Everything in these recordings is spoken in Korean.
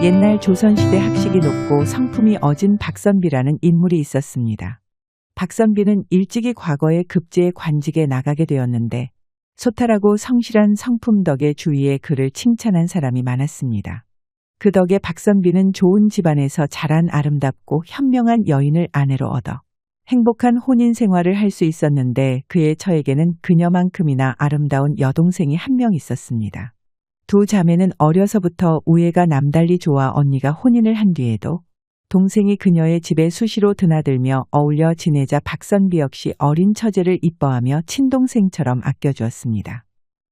옛날 조선시대 학식이 높고 성품이 어진 박선비라는 인물이 있었습니다. 박선비는 일찍이 과거에 급제의 관직에 나가게 되었는데 소탈하고 성실한 성품 덕에 주위에 그를 칭찬한 사람이 많았습니다. 그 덕에 박선비는 좋은 집안에서 자란 아름답고 현명한 여인을 아내로 얻어 행복한 혼인 생활을 할 수 있었는데 그의 처에게는 그녀만큼이나 아름다운 여동생이 한 명 있었습니다. 두 자매는 어려서부터 우애가 남달리 좋아 언니가 혼인을 한 뒤에도 동생이 그녀의 집에 수시로 드나들며 어울려 지내자 박선비 역시 어린 처제를 이뻐하며 친동생처럼 아껴주었습니다.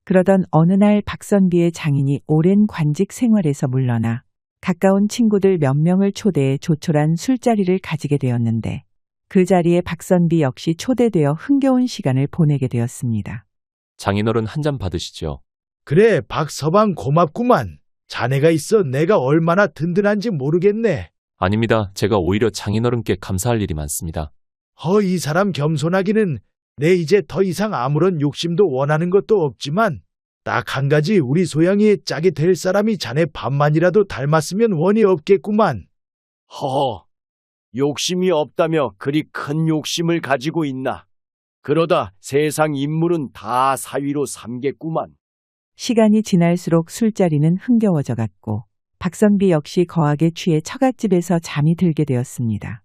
그러던 어느 날 박선비의 장인이 오랜 관직 생활에서 물러나 가까운 친구들 몇 명을 초대해 조촐한 술자리를 가지게 되었는데 그 자리에 박선비 역시 초대되어 흥겨운 시간을 보내게 되었습니다. 장인어른 한 잔 받으시죠. 그래, 박서방 고맙구만. 자네가 있어 내가 얼마나 든든한지 모르겠네. 아닙니다. 제가 오히려 장인어른께 감사할 일이 많습니다. 이 사람 겸손하기는 내 이제 더 이상 아무런 욕심도 원하는 것도 없지만 딱 한 가지 우리 소양이의 짝이 될 사람이 자네 반만이라도 닮았으면 원이 없겠구만. 허허, 욕심이 없다며 그리 큰 욕심을 가지고 있나. 그러다 세상 인물은 다 사위로 삼겠구만. 시간이 지날수록 술자리는 흥겨워져 갔고 박선비 역시 거하게 취해 처갓집에서 잠이 들게 되었습니다.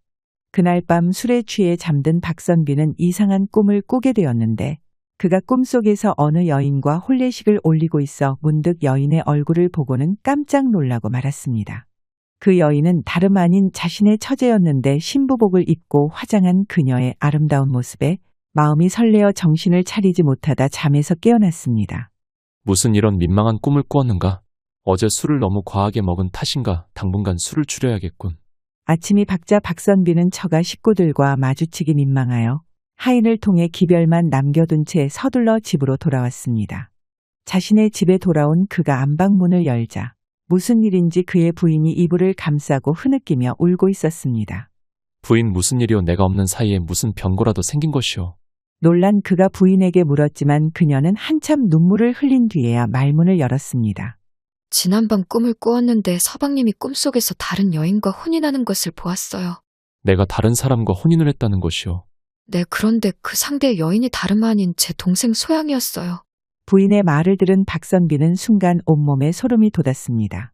그날 밤 술에 취해 잠든 박선비는 이상한 꿈을 꾸게 되었는데 그가 꿈속에서 어느 여인과 혼례식을 올리고 있어 문득 여인의 얼굴을 보고는 깜짝 놀라고 말았습니다. 그 여인은 다름 아닌 자신의 처제였는데 신부복을 입고 화장한 그녀의 아름다운 모습에 마음이 설레어 정신을 차리지 못하다 잠에서 깨어났습니다. 무슨 이런 민망한 꿈을 꾸었는가? 어제 술을 너무 과하게 먹은 탓인가? 당분간 술을 줄여야겠군. 아침이 밝자 박선비는 처가 식구들과 마주치기 민망하여 하인을 통해 기별만 남겨둔 채 서둘러 집으로 돌아왔습니다. 자신의 집에 돌아온 그가 안방문을 열자 무슨 일인지 그의 부인이 이불을 감싸고 흐느끼며 울고 있었습니다. 부인 무슨 일이오? 내가 없는 사이에 무슨 병고라도 생긴 것이오? 놀란 그가 부인에게 물었지만 그녀는 한참 눈물을 흘린 뒤에야 말문을 열었습니다. 지난밤 꿈을 꾸었는데 서방님이 꿈속에서 다른 여인과 혼인하는 것을 보았어요. 내가 다른 사람과 혼인을 했다는 것이오? 네, 그런데 그 상대의 여인이 다름 아닌 제 동생 소양이었어요. 부인의 말을 들은 박선비는 순간 온몸에 소름이 돋았습니다.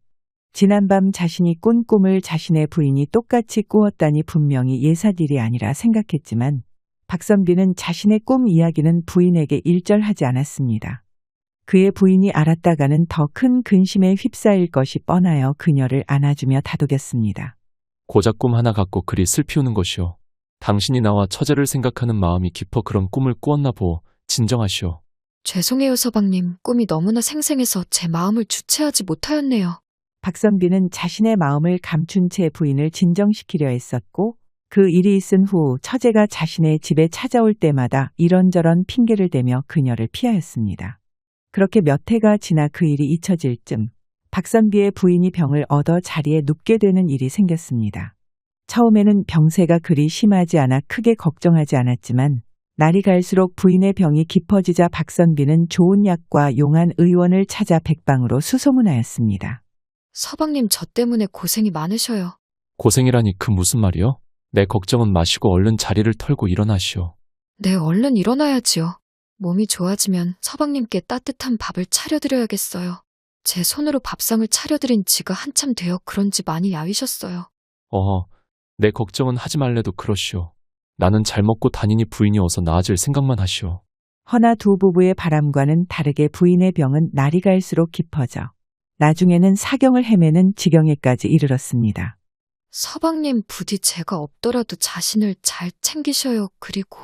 지난밤 자신이 꾼 꿈을 자신의 부인이 똑같이 꾸었다니 분명히 예사일이 아니라 생각했지만 박선비는 자신의 꿈 이야기는 부인에게 일절하지 않았습니다. 그의 부인이 알았다가는 더 큰 근심에 휩싸일 것이 뻔하여 그녀를 안아주며 다독였습니다. 고작 꿈 하나 갖고 그리 슬피우는 것이오. 당신이 나와 처제를 생각하는 마음이 깊어 그런 꿈을 꾸었나 보오. 진정하시오. 죄송해요, 서방님. 꿈이 너무나 생생해서 제 마음을 주체하지 못하였네요. 박선비는 자신의 마음을 감춘 채 부인을 진정시키려 했었고 그 일이 있은 후 처제가 자신의 집에 찾아올 때마다 이런저런 핑계를 대며 그녀를 피하였습니다. 그렇게 몇 해가 지나 그 일이 잊혀질 쯤 박선비의 부인이 병을 얻어 자리에 눕게 되는 일이 생겼습니다. 처음에는 병세가 그리 심하지 않아 크게 걱정하지 않았지만 날이 갈수록 부인의 병이 깊어지자 박선비는 좋은 약과 용한 의원을 찾아 백방으로 수소문하였습니다. 서방님, 저 때문에 고생이 많으셔요. 고생이라니 그 무슨 말이오? 내 걱정은 마시고 얼른 자리를 털고 일어나시오. 네, 얼른 일어나야지요. 몸이 좋아지면 서방님께 따뜻한 밥을 차려드려야겠어요. 제 손으로 밥상을 차려드린 지가 한참 되어 그런지 많이 야위셨어요. 내 걱정은 하지 말래도 그러시오. 나는 잘 먹고 다니니 부인이 어서 나아질 생각만 하시오. 허나 두 부부의 바람과는 다르게 부인의 병은 날이 갈수록 깊어져 나중에는 사경을 헤매는 지경에까지 이르렀습니다. 서방님, 부디 제가 없더라도 자신을 잘 챙기셔요. 그리고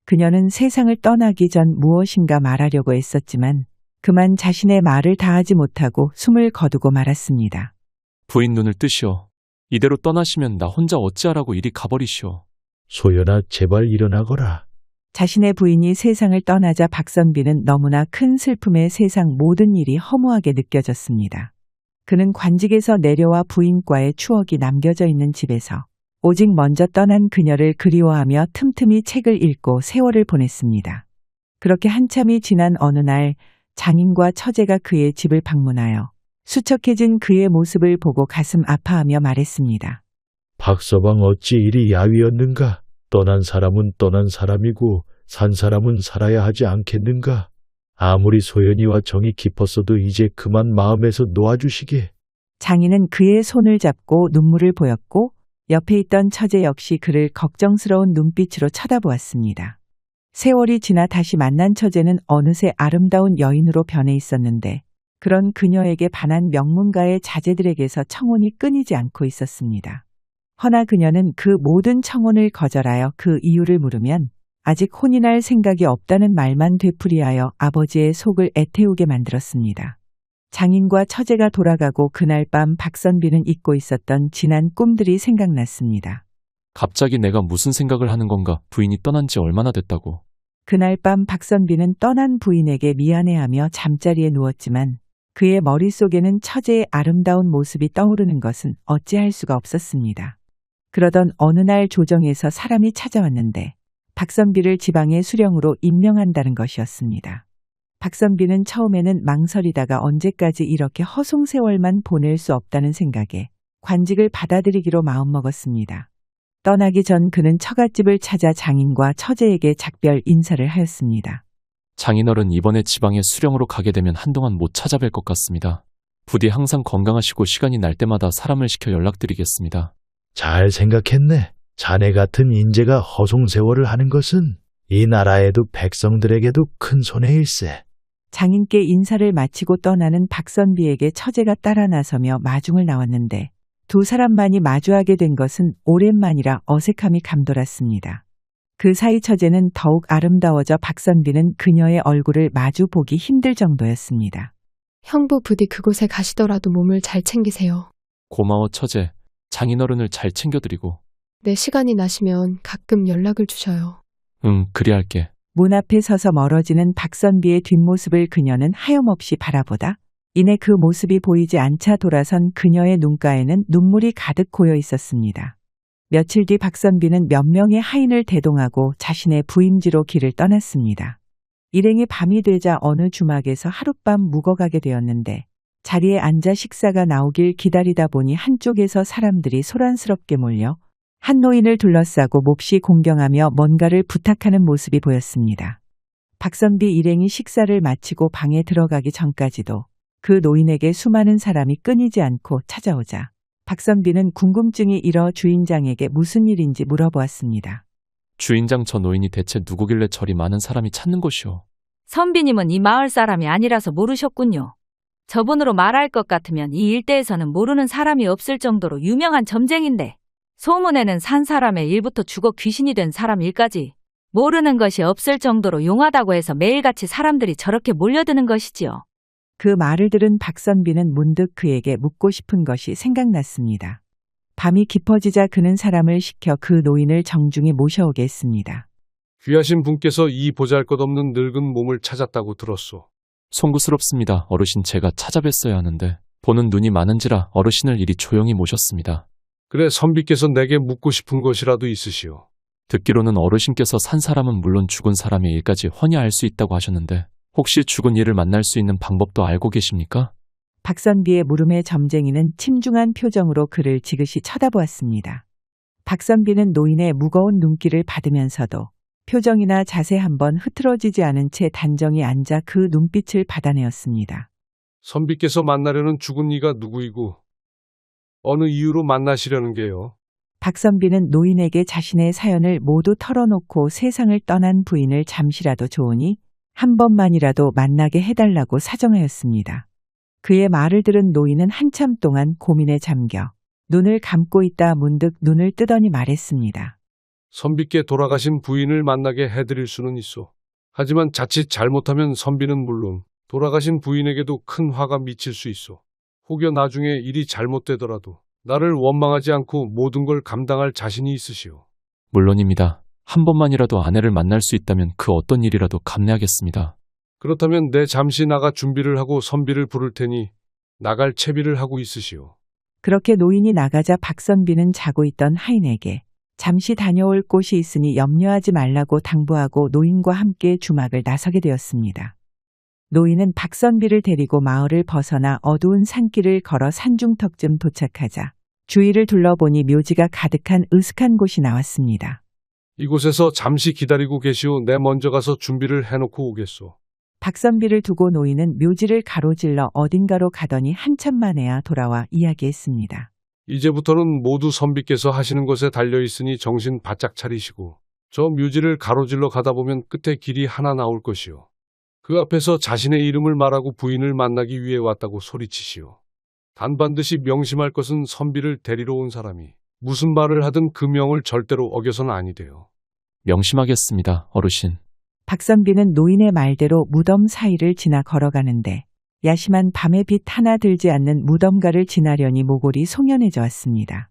그녀는 세상을 떠나기 전 무엇인가 말하려고 했었지만 그만 자신의 말을 다하지 못하고 숨을 거두고 말았습니다. 부인 눈을 뜨시오. 이대로 떠나시면 나 혼자 어찌하라고 이리 가버리시오. 소연아, 제발 일어나거라. 자신의 부인이 세상을 떠나자 박선비는 너무나 큰 슬픔에 세상 모든 일이 허무하게 느껴졌습니다. 그는 관직에서 내려와 부인과의 추억이 남겨져 있는 집에서 오직 먼저 떠난 그녀를 그리워하며 틈틈이 책을 읽고 세월을 보냈습니다. 그렇게 한참이 지난 어느 날 장인과 처제가 그의 집을 방문하여 수척해진 그의 모습을 보고 가슴 아파하며 말했습니다. 박서방 어찌 이리 야위었는가? 떠난 사람은 떠난 사람이고 산 사람은 살아야 하지 않겠는가? 아무리 소연이와 정이 깊었어도 이제 그만 마음에서 놓아주시게. 장인은 그의 손을 잡고 눈물을 보였고 옆에 있던 처제 역시 그를 걱정스러운 눈빛으로 쳐다보았습니다. 세월이 지나 다시 만난 처제는 어느새 아름다운 여인으로 변해 있었는데 그런 그녀에게 반한 명문가의 자제들에게서 청혼이 끊이지 않고 있었습니다. 허나 그녀는 그 모든 청혼을 거절하여 그 이유를 물으면 아직 혼이 날 생각이 없다는 말만 되풀이하여 아버지의 속을 애태우게 만들었습니다. 장인과 처제가 돌아가고 그날 밤 박선비는 잊고 있었던 지난 꿈들이 생각났습니다. 갑자기 내가 무슨 생각을 하는 건가? 부인이 떠난 지 얼마나 됐다고. 그날 밤 박선비는 떠난 부인에게 미안해하며 잠자리에 누웠지만 그의 머릿속에는 처제의 아름다운 모습이 떠오르는 것은 어찌할 수가 없었습니다. 그러던 어느 날 조정에서 사람이 찾아왔는데 박선비를 지방의 수령으로 임명한다는 것이었습니다. 박선비는 처음에는 망설이다가 언제까지 이렇게 허송세월만 보낼 수 없다는 생각에 관직을 받아들이기로 마음먹었습니다. 떠나기 전 그는 처갓집을 찾아 장인과 처제에게 작별 인사를 하였습니다. 장인어른 이번에 지방에 수령으로 가게 되면 한동안 못 찾아뵐 것 같습니다. 부디 항상 건강하시고 시간이 날 때마다 사람을 시켜 연락드리겠습니다. 잘 생각했네. 자네 같은 인재가 허송세월을 하는 것은 이 나라에도 백성들에게도 큰 손해일세. 장인께 인사를 마치고 떠나는 박선비에게 처제가 따라 나서며 마중을 나왔는데 두 사람만이 마주하게 된 것은 오랜만이라 어색함이 감돌았습니다. 그 사이 처제는 더욱 아름다워져 박선비는 그녀의 얼굴을 마주 보기 힘들 정도였습니다. 형부 부디 그곳에 가시더라도 몸을 잘 챙기세요. 고마워 처제. 장인어른을 잘 챙겨드리고. 내 시간이 나시면 가끔 연락을 주셔요. 응, 그리할게. 문 앞에 서서 멀어지는 박선비의 뒷모습을 그녀는 하염없이 바라보다 이내 그 모습이 보이지 않자 돌아선 그녀의 눈가에는 눈물이 가득 고여 있었습니다. 며칠 뒤 박선비는 몇 명의 하인을 대동하고 자신의 부임지로 길을 떠났습니다. 일행이 밤이 되자 어느 주막에서 하룻밤 묵어가게 되었는데 자리에 앉아 식사가 나오길 기다리다 보니 한쪽에서 사람들이 소란스럽게 몰려 한 노인을 둘러싸고 몹시 공경하며 뭔가를 부탁하는 모습이 보였습니다. 박선비 일행이 식사를 마치고 방에 들어가기 전까지도 그 노인에게 수많은 사람이 끊이지 않고 찾아오자 박선비는 궁금증이 일어 주인장에게 무슨 일인지 물어보았습니다. 주인장 저 노인이 대체 누구길래 저리 많은 사람이 찾는 곳이오? 선비님은 이 마을 사람이 아니라서 모르셨군요. 저분으로 말할 것 같으면 이 일대에서는 모르는 사람이 없을 정도로 유명한 점쟁인데 소문에는 산 사람의 일부터 죽어 귀신이 된 사람 일까지 모르는 것이 없을 정도로 용하다고 해서 매일같이 사람들이 저렇게 몰려드는 것이지요. 그 말을 들은 박선비는 문득 그에게 묻고 싶은 것이 생각났습니다. 밤이 깊어지자 그는 사람을 시켜 그 노인을 정중히 모셔오게 했습니다. 귀하신 분께서 이 보잘것없는 늙은 몸을 찾았다고 들었소. 송구스럽습니다. 어르신 제가 찾아뵀어야 하는데 보는 눈이 많은지라 어르신을 이리 조용히 모셨습니다. 그래 선비께서 내게 묻고 싶은 것이라도 있으시오. 듣기로는 어르신께서 산 사람은 물론 죽은 사람의 일까지 훤히 알 수 있다고 하셨는데 혹시 죽은 이를 만날 수 있는 방법도 알고 계십니까? 박선비의 물음에 점쟁이는 침중한 표정으로 그를 지그시 쳐다보았습니다. 박선비는 노인의 무거운 눈길을 받으면서도 표정이나 자세 한번 흐트러지지 않은 채 단정히 앉아 그 눈빛을 받아내었습니다. 선비께서 만나려는 죽은 이가 누구이고 어느 이유로 만나시려는 게요? 박선비는 노인에게 자신의 사연을 모두 털어놓고 세상을 떠난 부인을 잠시라도 좋으니 한 번만이라도 만나게 해달라고 사정하였습니다. 그의 말을 들은 노인은 한참 동안 고민에 잠겨 눈을 감고 있다 문득 눈을 뜨더니 말했습니다. 선비께 돌아가신 부인을 만나게 해드릴 수는 있어. 하지만 자칫 잘못하면 선비는 물론 돌아가신 부인에게도 큰 화가 미칠 수 있어. 혹여 나중에 일이 잘못되더라도 나를 원망하지 않고 모든 걸 감당할 자신이 있으시오. 물론입니다. 한 번만이라도 아내를 만날 수 있다면 그 어떤 일이라도 감내하겠습니다. 그렇다면 내 잠시 나가 준비를 하고 선비를 부를 테니 나갈 채비를 하고 있으시오. 그렇게 노인이 나가자 박선비는 자고 있던 하인에게 잠시 다녀올 곳이 있으니 염려하지 말라고 당부하고 노인과 함께 주막을 나서게 되었습니다. 노인은 박선비를 데리고 마을을 벗어나 어두운 산길을 걸어 산중턱쯤 도착하자 주위를 둘러보니 묘지가 가득한 으슥한 곳이 나왔습니다. 이곳에서 잠시 기다리고 계시오. 내 먼저 가서 준비를 해놓고 오겠소. 박선비를 두고 노인은 묘지를 가로질러 어딘가로 가더니 한참 만에야 돌아와 이야기했습니다. 이제부터는 모두 선비께서 하시는 것에 달려있으니 정신 바짝 차리시고 저 묘지를 가로질러 가다 보면 끝에 길이 하나 나올 것이오. 그 앞에서 자신의 이름을 말하고 부인을 만나기 위해 왔다고 소리치시오. 단 반드시 명심할 것은 선비를 데리러 온 사람이 무슨 말을 하든 그 명을 절대로 어겨서는 아니 돼요. 명심하겠습니다, 어르신. 박선비는 노인의 말대로 무덤 사이를 지나 걸어가는데 야심한 밤에 빛 하나 들지 않는 무덤가를 지나려니 모골이 송연해져 왔습니다.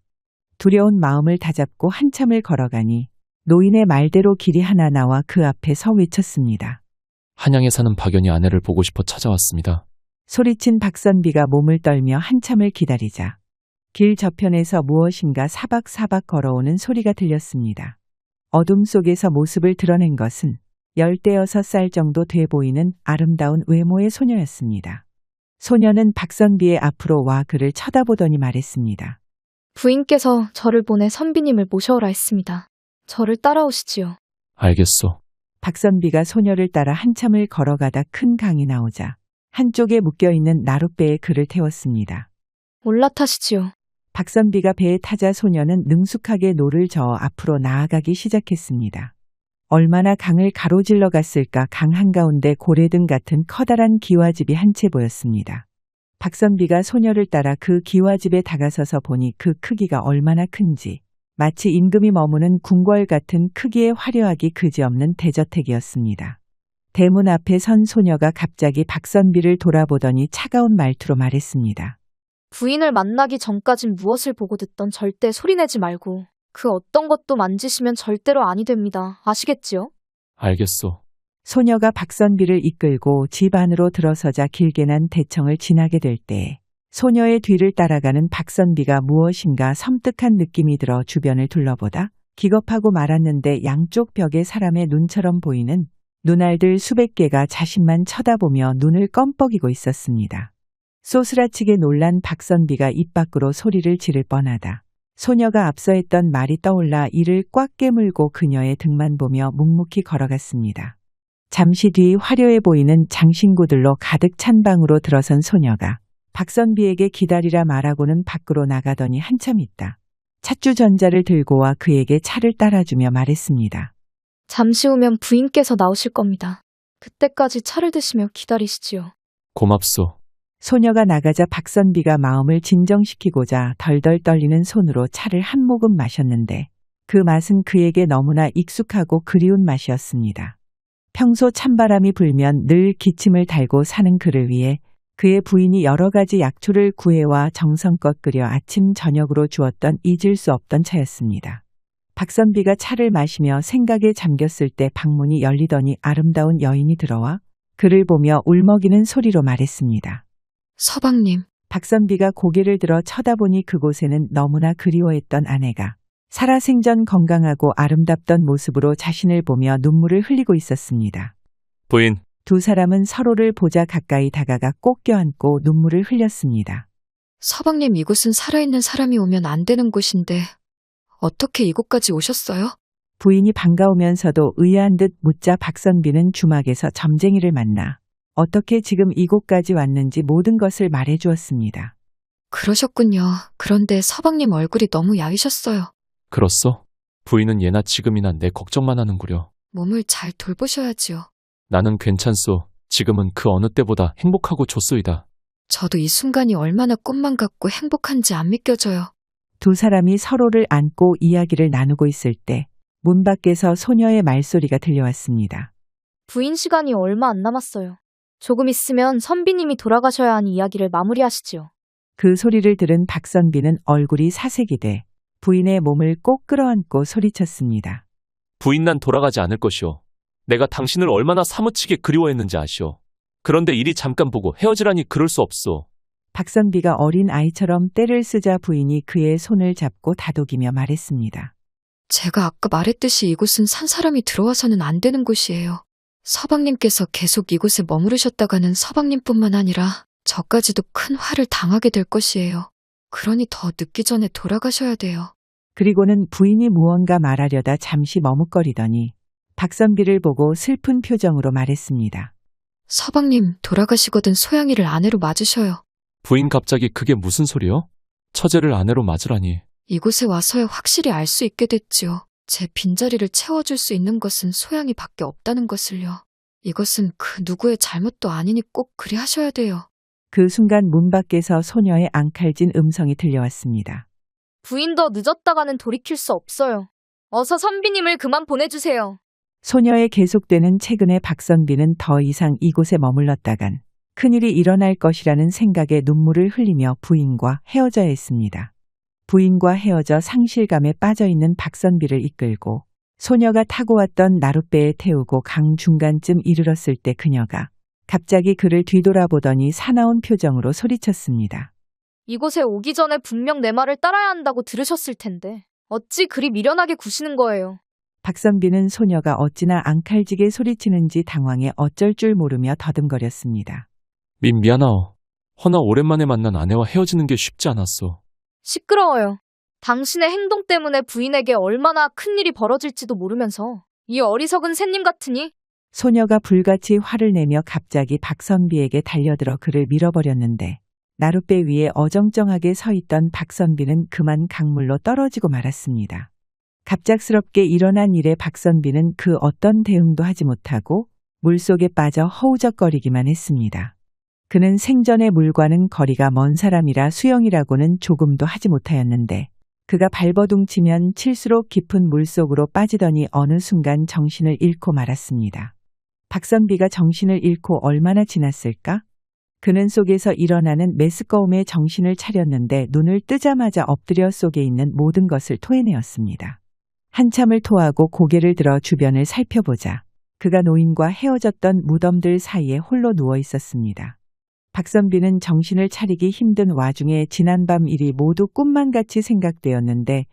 두려운 마음을 다잡고 한참을 걸어가니 노인의 말대로 길이 하나 나와 그 앞에 서 외쳤습니다. 한양에 사는 박연희 아내를 보고 싶어 찾아왔습니다. 소리친 박선비가 몸을 떨며 한참을 기다리자 길 저편에서 무엇인가 사박사박 걸어오는 소리가 들렸습니다. 어둠 속에서 모습을 드러낸 것은 16살 정도 돼 보이는 아름다운 외모의 소녀였습니다. 소녀는 박선비의 앞으로 와 그를 쳐다보더니 말했습니다. 부인께서 저를 보내 선비님을 모셔오라 했습니다. 저를 따라오시지요. 알겠소. 박선비가 소녀를 따라 한참을 걸어가다 큰 강이 나오자 한쪽에 묶여있는 나룻배에 그를 태웠습니다. 올라타시지요. 박선비가 배에 타자 소녀는 능숙하게 노를 저어 앞으로 나아가기 시작했습니다. 얼마나 강을 가로질러 갔을까. 강 한가운데 고래등 같은 커다란 기와집이 한 채 보였습니다. 박선비가 소녀를 따라 그 기와집에 다가서서 보니 그 크기가 얼마나 큰지 마치 임금이 머무는 궁궐 같은 크기의 화려하기 그지없는 대저택이었습니다. 대문 앞에 선 소녀가 갑자기 박선비를 돌아보더니 차가운 말투로 말했습니다. 부인을 만나기 전까진 무엇을 보고 듣던 절대 소리내지 말고 그 어떤 것도 만지시면 절대로 아니 됩니다. 아시겠지요? 알겠소. 소녀가 박선비를 이끌고 집 안으로 들어서자 길게 난 대청을 지나게 될 때에 소녀의 뒤를 따라가는 박선비가 무엇인가 섬뜩한 느낌이 들어 주변을 둘러보다 기겁하고 말았는데 양쪽 벽에 사람의 눈처럼 보이는 눈알들 수백 개가 자신만 쳐다보며 눈을 껌뻑이고 있었습니다. 쏘스라치게 놀란 박선비가 입 밖으로 소리를 지를 뻔하다 소녀가 앞서 했던 말이 떠올라 이를 꽉 깨물고 그녀의 등만 보며 묵묵히 걸어갔습니다. 잠시 뒤 화려해 보이는 장신구들로 가득 찬 방으로 들어선 소녀가 박선비에게 기다리라 말하고는 밖으로 나가더니 한참 있다 찻주전자를 들고 와 그에게 차를 따라주며 말했습니다. 잠시 후면 부인께서 나오실 겁니다. 그때까지 차를 드시며 기다리시지요. 고맙소. 소녀가 나가자 박선비가 마음을 진정시키고자 덜덜 떨리는 손으로 차를 한 모금 마셨는데 그 맛은 그에게 너무나 익숙하고 그리운 맛이었습니다. 평소 찬바람이 불면 늘 기침을 달고 사는 그를 위해 그의 부인이 여러 가지 약초를 구해와 정성껏 끓여 아침 저녁으로 주었던 잊을 수 없던 차였습니다. 박선비가 차를 마시며 생각에 잠겼을 때 방문이 열리더니 아름다운 여인이 들어와 그를 보며 울먹이는 소리로 말했습니다. 서방님, 박선비가 고개를 들어 쳐다보니 그곳에는 너무나 그리워했던 아내가 살아생전 건강하고 아름답던 모습으로 자신을 보며 눈물을 흘리고 있었습니다. 부인. 두 사람은 서로를 보자 가까이 다가가 꼭 껴안고 눈물을 흘렸습니다. 서방님 이곳은 살아있는 사람이 오면 안 되는 곳인데 어떻게 이곳까지 오셨어요? 부인이 반가우면서도 의아한 듯 묻자 박선비는 주막에서 점쟁이를 만나 어떻게 지금 이곳까지 왔는지 모든 것을 말해주었습니다. 그러셨군요. 그런데 서방님 얼굴이 너무 야위셨어요. 그렇소? 부인은 예나 지금이나 내 걱정만 하는구려. 몸을 잘 돌보셔야지요. 나는 괜찮소. 지금은 그 어느 때보다 행복하고 좋소이다. 저도 이 순간이 얼마나 꿈만 같고 행복한지 안 믿겨져요. 두 사람이 서로를 안고 이야기를 나누고 있을 때 문 밖에서 소녀의 말소리가 들려왔습니다. 부인 시간이 얼마 안 남았어요. 조금 있으면 선비님이 돌아가셔야 하니 이야기를 마무리하시지요. 그 소리를 들은 박선비는 얼굴이 사색이 돼 부인의 몸을 꼭 끌어안고 소리쳤습니다. 부인 난 돌아가지 않을 것이오. 내가 당신을 얼마나 사무치게 그리워했는지 아시오. 그런데 이리 잠깐 보고 헤어지라니 그럴 수 없소. 박선비가 어린 아이처럼 떼를 쓰자 부인이 그의 손을 잡고 다독이며 말했습니다. 제가 아까 말했듯이 이곳은 산 사람이 들어와서는 안 되는 곳이에요. 서방님께서 계속 이곳에 머무르셨다가는 서방님뿐만 아니라 저까지도 큰 화를 당하게 될 것이에요. 그러니 더 늦기 전에 돌아가셔야 돼요. 그리고는 부인이 무언가 말하려다 잠시 머뭇거리더니 박선비를 보고 슬픈 표정으로 말했습니다. 서방님 돌아가시거든 소양이를 아내로 맞으셔요. 부인 갑자기 그게 무슨 소리요? 처제를 아내로 맞으라니. 이곳에 와서야 확실히 알 수 있게 됐지요. 제 빈자리를 채워줄 수 있는 것은 소양이밖에 없다는 것을요. 이것은 그 누구의 잘못도 아니니 꼭 그리 하셔야 돼요. 그 순간 문 밖에서 소녀의 앙칼진 음성이 들려왔습니다. 부인 더 늦었다가는 돌이킬 수 없어요. 어서 선비님을 그만 보내주세요. 소녀의 계속되는 최근에 박선비는 더 이상 이곳에 머물렀다간 큰일이 일어날 것이라는 생각에 눈물을 흘리며 부인과 헤어져야 했습니다. 부인과 헤어져 상실감에 빠져있는 박선비를 이끌고 소녀가 타고 왔던 나룻배에 태우고 강 중간쯤 이르렀을 때 그녀가 갑자기 그를 뒤돌아보더니 사나운 표정으로 소리쳤습니다. 이곳에 오기 전에 분명 내 말을 따라야 한다고 들으셨을 텐데 어찌 그리 미련하게 구시는 거예요. 박선비는 소녀가 어찌나 앙칼지게 소리치는지 당황해 어쩔 줄 모르며 더듬거렸습니다. 미안하오. 허나 오랜만에 만난 아내와 헤어지는 게 쉽지 않았어. 시끄러워요. 당신의 행동 때문에 부인에게 얼마나 큰일이 벌어질지도 모르면서 이 어리석은 새님 같으니. 소녀가 불같이 화를 내며 갑자기 박선비에게 달려들어 그를 밀어버렸는데 나룻배 위에 어정쩡하게 서 있던 박선비는 그만 강물로 떨어지고 말았습니다. 갑작스럽게 일어난 일에 박선비는 그 어떤 대응도 하지 못하고 물속에 빠져 허우적거리기만 했습니다. 그는 생전의 물과는 거리가 먼 사람이라 수영이라고는 조금도 하지 못하였는데 그가 발버둥치면 칠수록 깊은 물속으로 빠지더니 어느 순간 정신을 잃고 말았습니다. 박선비가 정신을 잃고 얼마나 지났을까? 그는 속에서 일어나는 메스꺼움에 정신을 차렸는데 눈을 뜨자마자 엎드려 속에 있는 모든 것을 토해내었습니다. 한참을 토하고 고개를 들어 주변을 살펴보자 그가 노인과 헤어졌던 무덤들 사이에 홀로 누워 있었습니다. 박선비는 정신을 차리기 힘든 와중에 지난밤 일이 모두 꿈만 같이 생각되었는데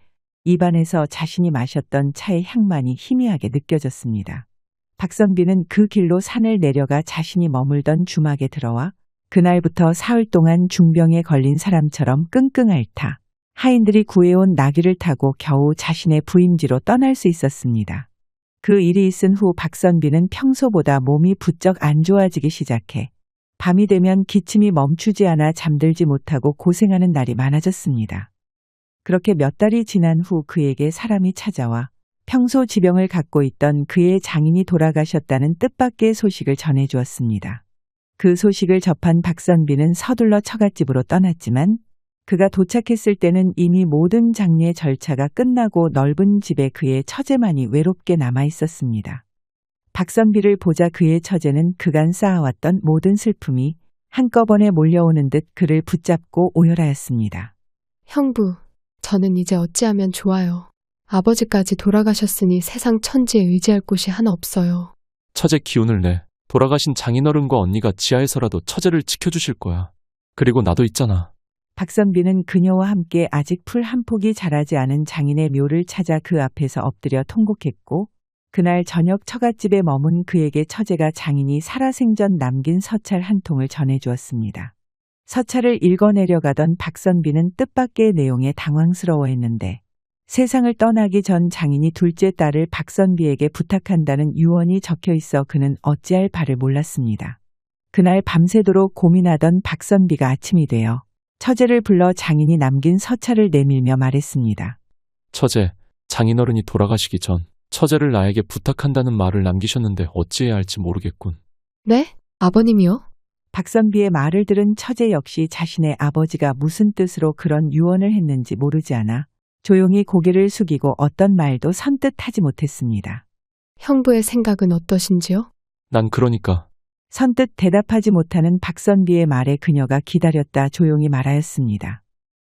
입안에서 자신이 마셨던 차의 향만이 희미하게 느껴졌습니다. 박선비는 그 길로 산을 내려가 자신이 머물던 주막에 들어와 그날부터 사흘 동안 중병에 걸린 사람처럼 끙끙 앓다 하인들이 구해온 나귀를 타고 겨우 자신의 부임지로 떠날 수 있었습니다. 그 일이 있은 후 박선비는 평소보다 몸이 부쩍 안 좋아지기 시작해 밤이 되면 기침이 멈추지 않아 잠들지 못하고 고생하는 날이 많아졌습니다. 그렇게 몇 달이 지난 후 그에게 사람이 찾아와 평소 지병을 갖고 있던 그의 장인이 돌아가셨다는 뜻밖의 소식을 전해주었습니다. 그 소식을 접한 박선비는 서둘러 처갓집으로 떠났지만 그가 도착했을 때는 이미 모든 장례 절차가 끝나고 넓은 집에 그의 처제만이 외롭게 남아 있었습니다. 박선비를 보자 그의 처제는 그간 쌓아왔던 모든 슬픔이 한꺼번에 몰려오는 듯 그를 붙잡고 오열하였습니다. 형부, 저는 이제 어찌하면 좋아요. 아버지까지 돌아가셨으니 세상 천지에 의지할 곳이 하나 없어요. 처제 기운을 내. 돌아가신 장인어른과 언니가 지하에서라도 처제를 지켜주실 거야. 그리고 나도 있잖아. 박선비는 그녀와 함께 아직 풀 한 폭이 자라지 않은 장인의 묘를 찾아 그 앞에서 엎드려 통곡했고 그날 저녁 처갓집에 머문 그에게 처제가 장인이 살아생전 남긴 서찰 한 통을 전해주었습니다. 서찰을 읽어내려가던 박선비는 뜻밖의 내용에 당황스러워했는데 세상을 떠나기 전 장인이 둘째 딸을 박선비에게 부탁한다는 유언이 적혀있어 그는 어찌할 바를 몰랐습니다. 그날 밤새도록 고민하던 박선비가 아침이 되어 처제를 불러 장인이 남긴 서찰을 내밀며 말했습니다. 처제, 장인어른이 돌아가시기 전 처제를 나에게 부탁한다는 말을 남기셨는데 어찌해야 할지 모르겠군. 네? 아버님이요? 박선비의 말을 들은 처제 역시 자신의 아버지가 무슨 뜻으로 그런 유언을 했는지 모르지 않아 조용히 고개를 숙이고 어떤 말도 선뜻 하지 못했습니다. 형부의 생각은 어떠신지요? 난 그러니까. 선뜻 대답하지 못하는 박선비의 말에 그녀가 기다렸다 조용히 말하였습니다.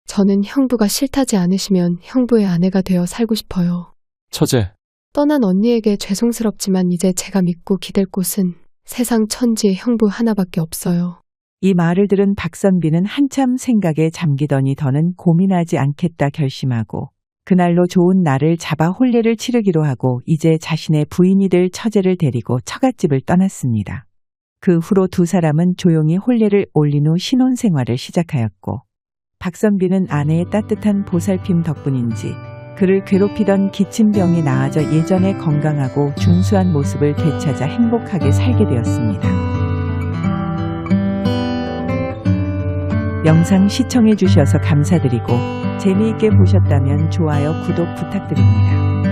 저는 형부가 싫다지 않으시면 형부의 아내가 되어 살고 싶어요. 처제. 떠난 언니에게 죄송스럽지만 이제 제가 믿고 기댈 곳은 세상 천지에 형부 하나밖에 없어요. 이 말을 들은 박선비는 한참 생각에 잠기더니 더는 고민하지 않겠다 결심하고 그날로 좋은 날을 잡아 혼례를 치르기로 하고 이제 자신의 부인이 될 처제를 데리고 처갓집을 떠났습니다. 그 후로 두 사람은 조용히 혼례를 올린 후 신혼생활을 시작하였고 박선비는 아내의 따뜻한 보살핌 덕분인지 그를 괴롭히던 기침병이 나아져 예전의 건강하고 준수한 모습을 되찾아 행복하게 살게 되었습니다. 영상 시청해 주셔서 감사드리고 재미있게 보셨다면 좋아요, 구독 부탁드립니다.